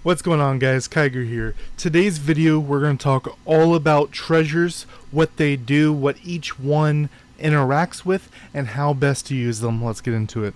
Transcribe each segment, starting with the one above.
What's going on, guys? Kiger here. Today's video we're going to talk all about treasures, what they do, what each one interacts with, and how best to use them. Let's get into it.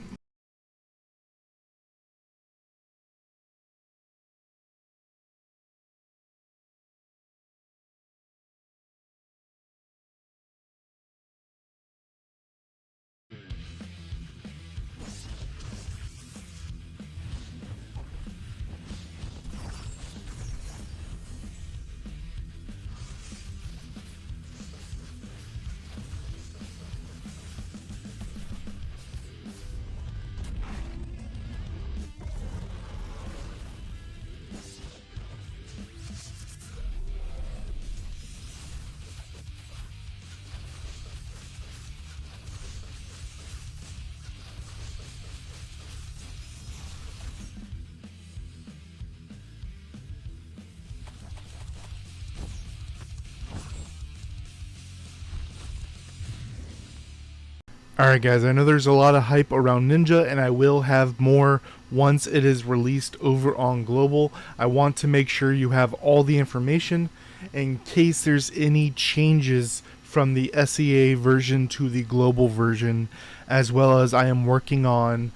Alright guys, I know there's a lot of hype around Ninja, and I will have more once it is released over on Global. I want to make sure you have all the information in case there's any changes from the SEA version to the Global version, as well as I am working on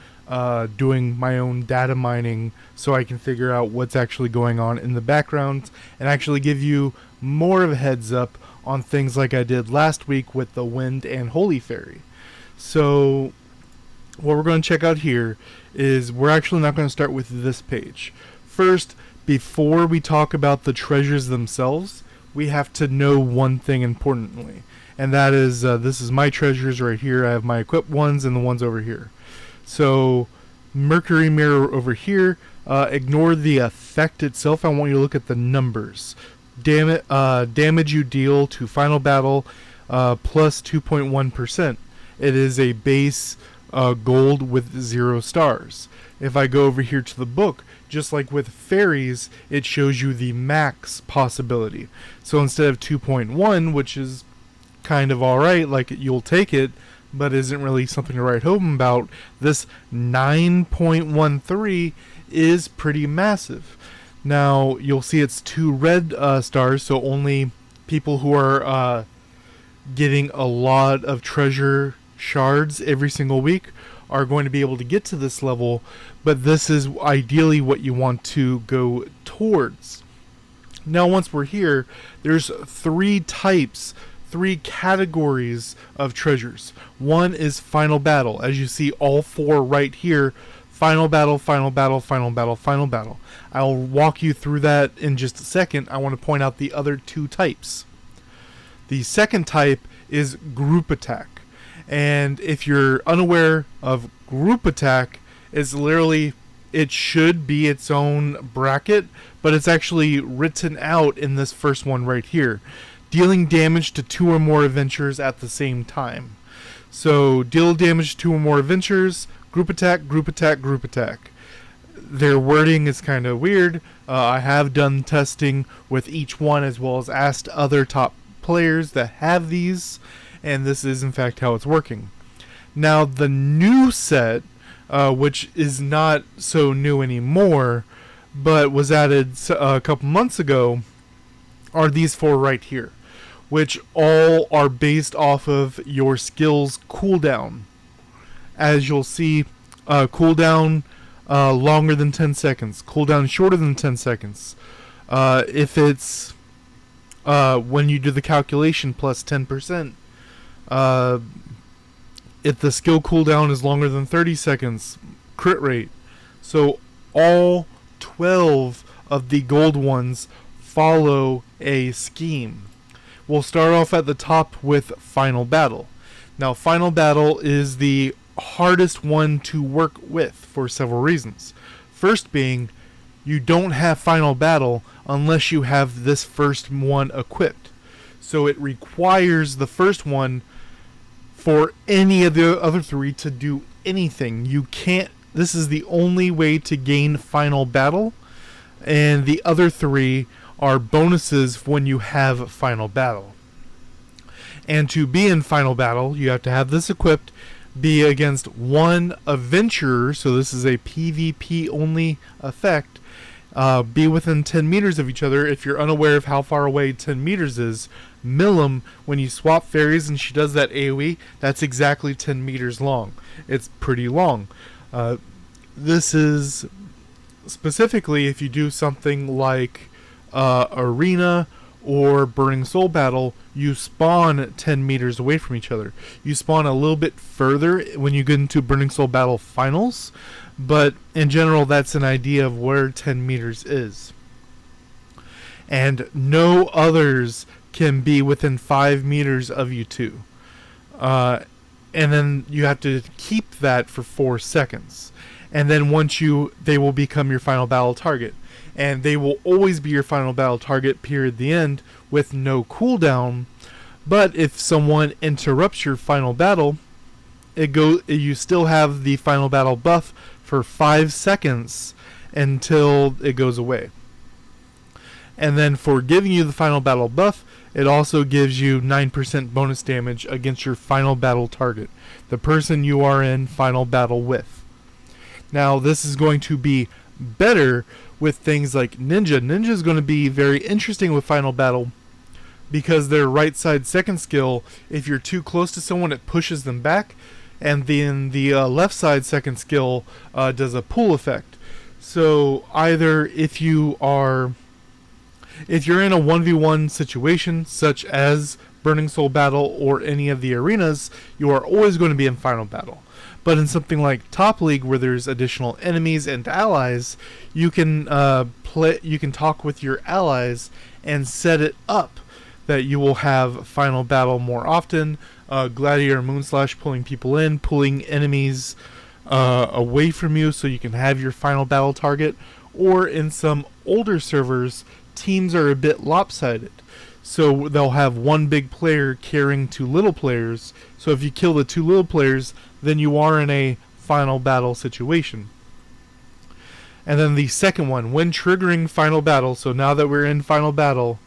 doing my own data mining so I can figure out what's actually going on in the background and actually give you more of a heads up on things like I did last week with the Wind and Holy Fairy. So what we're going to check out here is we're actually not going to start with this page. First, before we talk about the treasures themselves, we have to know one thing importantly, and that is this is my treasures right here. I have my equipped ones and the ones over here. So Mercury Mirror over here, ignore the effect itself. I want you to look at the numbers. Damage you deal to final battle plus 2.1%. It is a base gold with 0 stars. If I go over here to the book, just like with fairies, it shows you the max possibility. So instead of 2.1, which is kind of alright, like you'll take it, but isn't really something to write home about, this 9.13 is pretty massive. Now, you'll see it's 2 red stars, so only people who are getting a lot of treasure shards every single week are going to be able to get to this level, but this is ideally what you want to go towards. Now once we're here, there's 3 categories of treasures. One is final battle, as you see all 4 right here. Final battle, final battle, final battle, final battle. I'll walk you through that in just a second. I want to point out the other 2 types. The second type is group attack. And if you're unaware of group attack, it's literally, it should be its own bracket, but it's actually written out in this first one right here. Dealing damage to 2 or more adventures at the same time. So deal damage to 2 or more adventures, group attack, group attack, group attack. Their wording is kind of weird. I have done testing with each one, as well as asked other top players that have these, and this is in fact how it's working. Now the new set, which is not so new anymore, but was added a couple months ago, are these 4 right here, which all are based off of your skills cooldown. As you'll see, cooldown longer than 10 seconds, cooldown shorter than 10 seconds. If it's when you do the calculation plus 10%, if the skill cooldown is longer than 30 seconds, crit rate. So all 12 of the gold ones follow a scheme. We'll start off at the top with final battle. Now final battle is the hardest one to work with for several reasons. First being, you don't have final battle unless you have this first one equipped. So it requires the first one for any of the other 3 to do anything. You can't, this is the only way to gain final battle, and the other 3 are bonuses when you have final battle. And to be in final battle, you have to have this equipped, be against 1 adventurer, so this is a PvP only effect, be within 10 meters of each other. If you're unaware of how far away 10 meters is, Milim, when you swap fairies and she does that AoE, that's exactly 10 meters long. It's pretty long. This is specifically if you do something like Arena or Burning Soul Battle, you spawn 10 meters away from each other. You spawn a little bit further when you get into Burning Soul Battle Finals, but in general that's an idea of where 10 meters is. And no others can be within 5 meters of you two. And then you have to keep that for 4 seconds. And then they will become your final battle target. And they will always be your final battle target, period, the end, with no cooldown. But if someone interrupts your final battle, you still have the final battle buff for 5 seconds until it goes away. And then for giving you the final battle buff, it also gives you 9% bonus damage against your final battle target, the person you are in final battle with. Now, this is going to be better with things like Ninja. Ninja is going to be very interesting with final battle because their right side second skill, if you're too close to someone, it pushes them back, and then the left side second skill does a pull effect. So either if you're in a 1v1 situation such as Burning Soul Battle or any of the arenas, you are always going to be in final battle. But in something like Top League, where there's additional enemies and allies, you can talk with your allies and set it up that you will have final battle more often. Gladiator Moonslash pulling people in, pulling enemies away from you so you can have your final battle target. Or in some older servers, teams are a bit lopsided. So they'll have one big player carrying 2 little players. So if you kill the 2 little players, then you are in a final battle situation. And then the second one, when triggering final battle, so now that we're in final battle,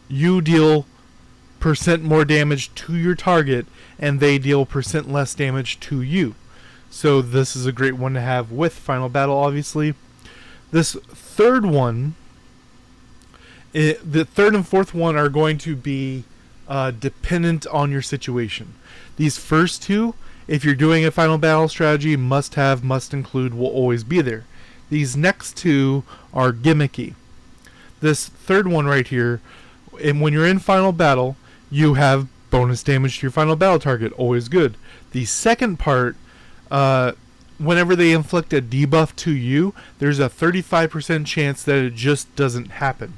you deal % more damage to your target, and they deal % less damage to you. So this is a great one to have with final battle, obviously. This third one, the third and fourth one are going to be dependent on your situation. These first two, if you're doing a final battle strategy, must have, must include, will always be there. These next two are gimmicky. This third one right here, and when you're in final battle, you have bonus damage to your final battle target, always good. The second part, whenever they inflict a debuff to you, there's a 35% chance that it just doesn't happen.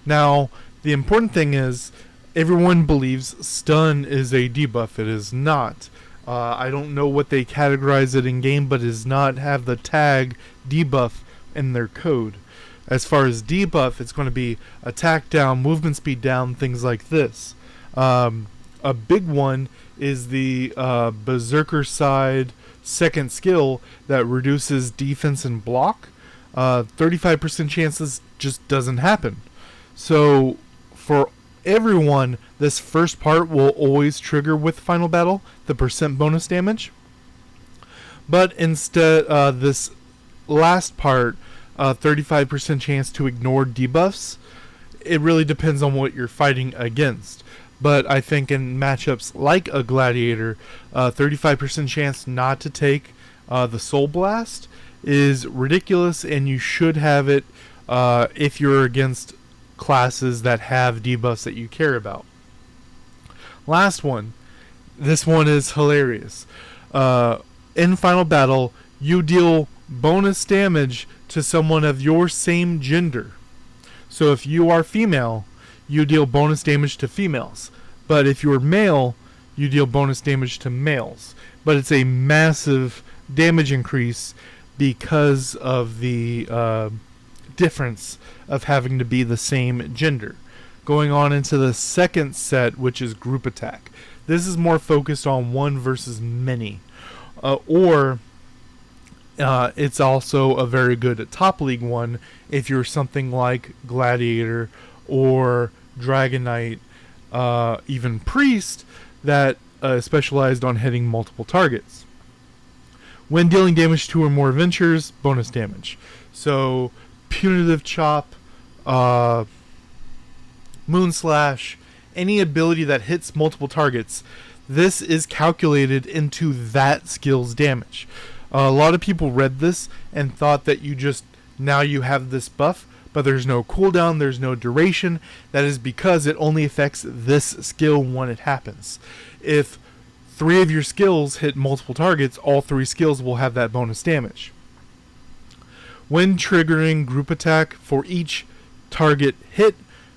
Now, the important thing is, everyone believes stun is a debuff. It is not. I don't know what they categorize it in game, but it does not have the tag debuff in their code. As far as debuff, it's going to be attack down, movement speed down, things like this. A big one is the Berserker side second skill that reduces defense and block. 35% chances just doesn't happen. So for everyone, this first part will always trigger with final battle, the % bonus damage. But instead, this last part, 35% chance to ignore debuffs, it really depends on what you're fighting against. But I think in matchups like a Gladiator, 35% chance not to take the Soul Blast is ridiculous, and you should have it if you're against classes that have debuffs that you care about. Last one. This one is hilarious. In final battle, you deal bonus damage to someone of your same gender. So if you are female, you deal bonus damage to females. But if you're male, you deal bonus damage to males. But it's a massive damage increase because of the difference of having to be the same gender. Going on into the second set, which is group attack. This is more focused on one versus many. It's also a very good top league one if you're something like Gladiator or Dragon Knight, even Priest, that specialized on hitting multiple targets. When dealing damage to 2 or more adventures, bonus damage. So Punitive Chop, Moon Slash, any ability that hits multiple targets, this is calculated into that skill's damage. A lot of people read this and thought that now you have this buff, but there's no cooldown, there's no duration. That is because it only affects this skill when it happens. If 3 of your skills hit multiple targets, all 3 skills will have that bonus damage. When triggering group attack, for each target hit,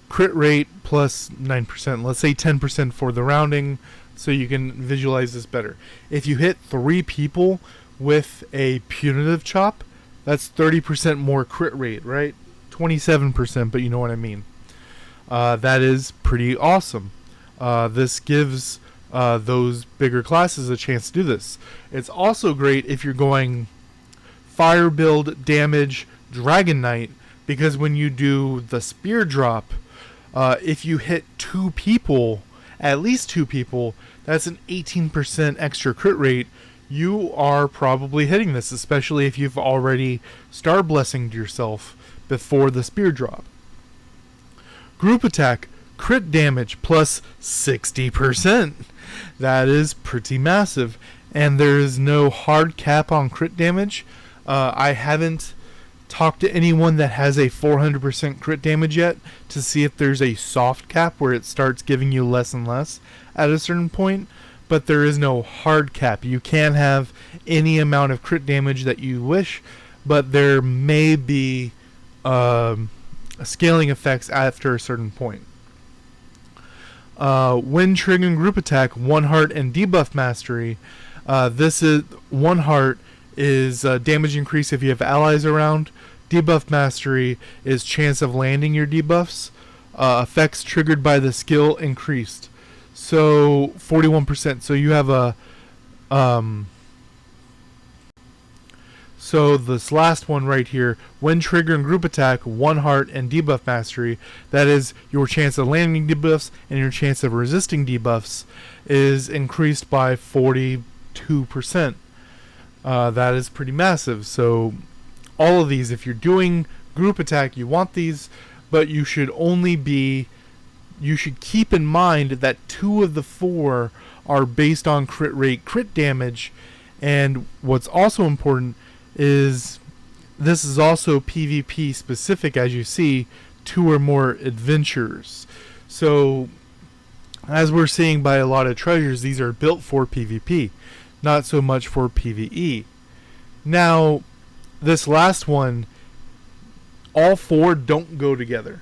crit rate plus 9%. Let's say 10% for the rounding so you can visualize this better. If you hit 3 people with a punitive chop, that's 30% more crit rate, right? 27%, but you know what I mean. That is pretty awesome. This gives those bigger classes a chance to do this. It's also great if you're going fire build, damage, Dragon Knight, because when you do the spear drop, if you hit 2 people, at least 2 people, that's an 18% extra crit rate. You are probably hitting this, especially if you've already star blessinged yourself before the spear drop. Group attack, crit damage plus 60%. That is pretty massive. And there is no hard cap on crit damage. I haven't talked to anyone that has a 400% crit damage yet to see if there's a soft cap where it starts giving you less and less at a certain point. But there is no hard cap. You can have any amount of crit damage that you wish, but there may be scaling effects after a certain point. When triggering group attack, 1 heart and debuff mastery, this is 1 heart is damage increase if you have allies around. Debuff mastery is chance of landing your debuffs. Effects triggered by the skill increased. So 41%. So you have a so this last one right here, when triggering group attack, 1 heart and debuff mastery, that is your chance of landing debuffs and your chance of resisting debuffs is increased by 42%. That is pretty massive. So all of these, if you're doing group attack, you want these, but you should keep in mind that 2 of the 4 are based on crit rate, crit damage, and what's also important is this is also PvP specific, as you see, 2 or more adventures. So as we're seeing by a lot of treasures, these are built for PvP, not so much for PvE. Now, this last one, all 4 don't go together.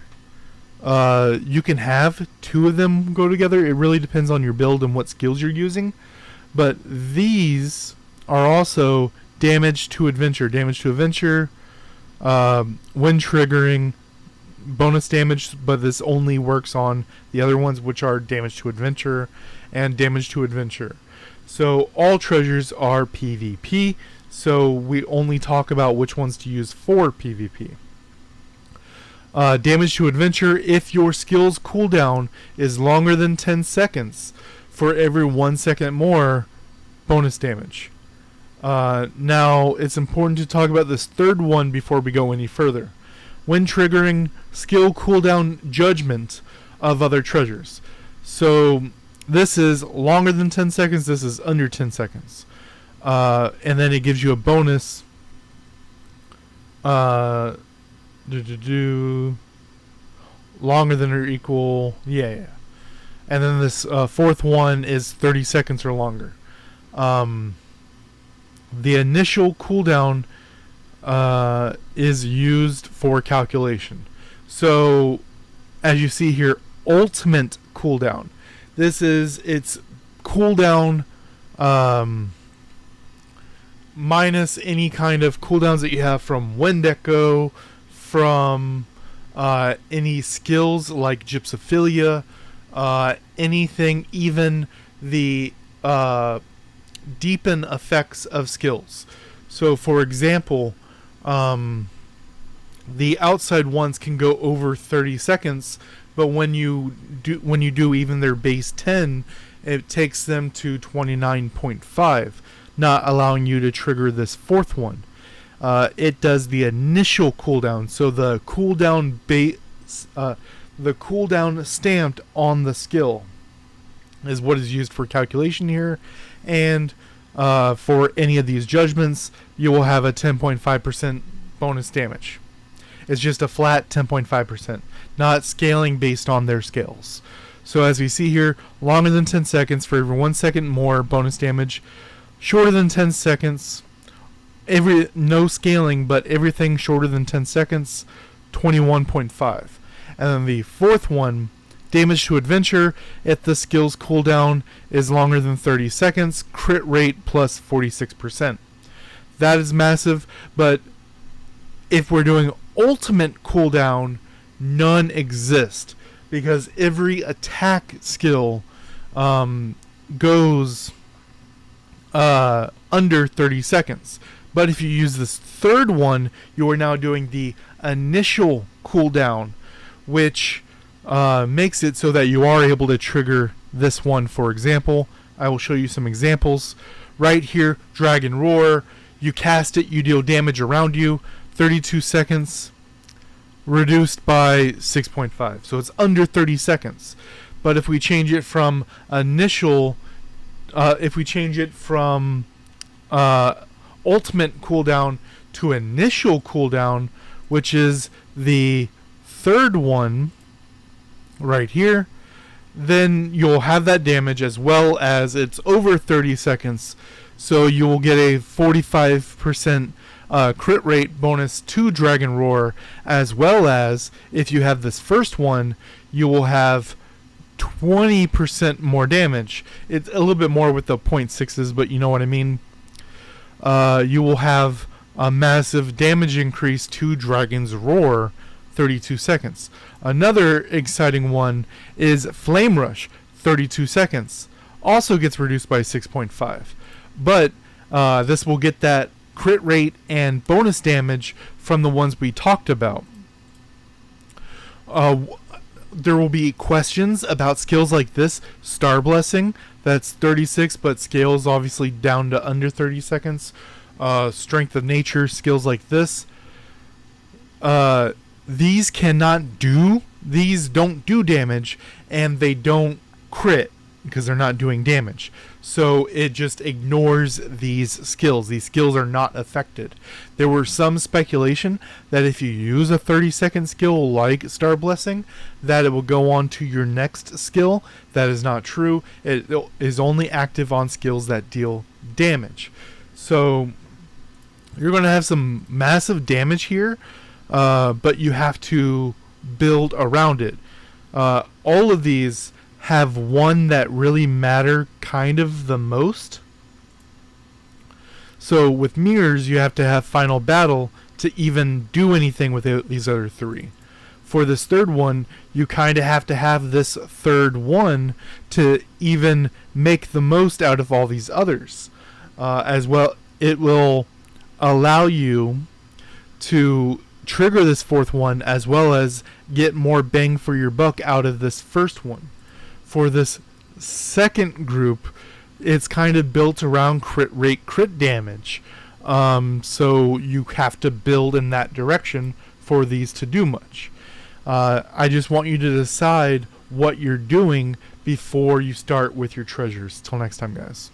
You can have 2 of them go together. It really depends on your build and what skills you're using. But these are also damage to adventure. Damage to adventure, when triggering, bonus damage, but this only works on the other ones, which are damage to adventure and damage to adventure. So all treasures are PvP, so we only talk about which ones to use for PvP. Damage to adventure, if your skill's cooldown is longer than 10 seconds, for every 1 second more, bonus damage. Now, it's important to talk about this third one before we go any further. When triggering, skill cooldown judgment of other treasures. So this is longer than 10 seconds, this is under 10 seconds. And then it gives you a bonus. Longer than or equal, yeah. And then this 4th one is 30 seconds or longer. The initial cooldown is used for calculation. So, as you see here, ultimate cooldown. This is its cooldown minus any kind of cooldowns that you have from Wind Echo, from any skills like Gypsophilia, anything, even the deepen effects of skills. So for example, the outside ones can go over 30 seconds, but when you do even their base 10, it takes them to 29.5, not allowing you to trigger this 4th one. it does the initial cooldown. So the cooldown the cooldown stamped on the skill is what is used for calculation here, and for any of these judgments, you will have a 10.5% bonus damage. It's just a flat 10.5%, not scaling based on their scales. So as we see here, longer than 10 seconds for every 1 second more bonus damage. Shorter than 10 seconds, no scaling, but everything shorter than 10 seconds, 21.5. And then the fourth one, damage to adventure, if the skill's cooldown is longer than 30 seconds, crit rate plus 46%. That is massive, but if we're doing ultimate cooldown, none exist, because every attack skill goes under 30 seconds. But if you use this third one, you are now doing the initial cooldown, which makes it so that you are able to trigger this one. For example, I will show you some examples. Right here, Dragon Roar, you cast it, you deal damage around you, 32 seconds, reduced by 6.5. So it's under 30 seconds. But if we change it from ultimate cooldown to initial cooldown, which is the third one right here, then you'll have that damage as well as it's over 30 seconds. So you will get a 45% crit rate bonus to Dragon Roar, as well as if you have this first one, you will have 20% more damage. It's a little bit more with the 0.6s, but you know what I mean. You will have a massive damage increase to Dragon's Roar, 32 seconds. Another exciting one is Flame Rush, 32 seconds. Also gets reduced by 6.5. But this will get that crit rate and bonus damage from the ones we talked about. There will be questions about skills like this. Star Blessing, that's 36, but scales obviously down to under 30 seconds. Strength of Nature, skills like this. These don't do damage, and they don't crit because they're not doing damage. So it just ignores these skills. These skills are not affected. There were some speculation that if you use a 30-second skill like Star Blessing, that it will go on to your next skill. That is not true. It is only active on skills that deal damage. So you're going to have some massive damage here, but you have to build around it. All of these have one that really matter kind of the most. So with mirrors, you have to have Final Battle to even do anything with these other three. For this third one, you kind of have to have this third one to even make the most out of all these others. As well, it will allow you to trigger this fourth one as well as get more bang for your buck out of this first one. For this second group, it's kind of built around crit rate, crit damage. So you have to build in that direction for these to do much. I just want you to decide what you're doing before you start with your treasures. Till next time, guys.